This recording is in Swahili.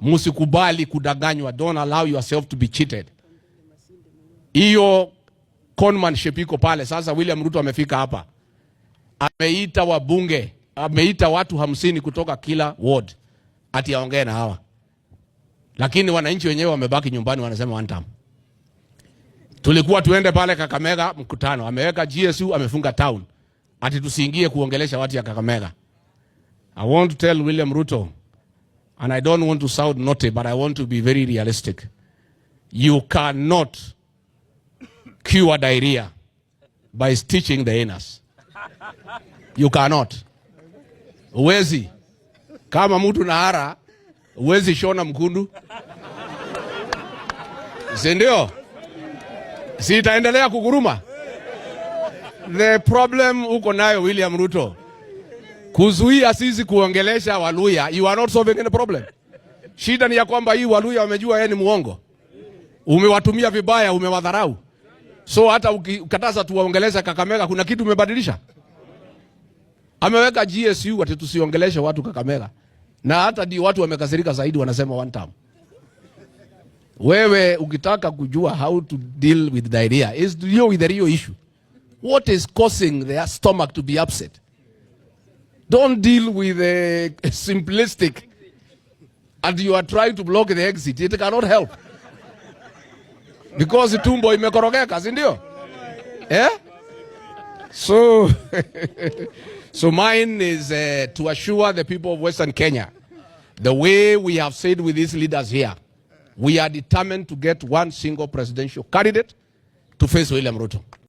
Musikubali kudanganywa. Don't allow yourself to be cheated. Hiyo conmanship iko pale. Sasa William Ruto amefika hapa, ameita wabunge, ameita watu 50 kutoka kila ward ati aongee na hawa, lakini wananchi wenyewe wamebaki nyumbani, wanasema one term. Tulikuwa tuende pale Kakamega mkutano, ameweka GSU, amefunga town ati tusiingie kuongelesha watu ya Kakamega. I want to tell William Ruto, and I don't want to sound naughty, but I want to be very realistic. You cannot cure diarrhea by stitching the anus. You cannot. Uwezi. Kama mtu na hara, uwezi shona mkundu. Sindio? Sitaendelea kuguruma. The problem uko nayo William Ruto, kuzuia sisi kuongelesha Waluya, you are not solving any problem. Shida ni ya kwamba hii Waluya wamejua yeye ni muongo. Umewatumia vibaya, umewadharau. So hata ukataza tuwaongelesha Kakamega, kuna kitu umebadilisha? Ameweka GSU ati tusiongeleshe watu Kakamega. Na hata di watu wamekasirika zaidi, wanasema one term. Wewe ukitaka kujua how to deal with diarrhea is to deal with the real issue. What is causing their stomach to be upset? Don't deal with a simplistic and you are trying to block the exit. It cannot help. Because tumbo imekorogeka, si ndio? So mine is to assure the people of Western Kenya, the way we have said with these leaders here, we are determined to get one single presidential candidate to face William Ruto.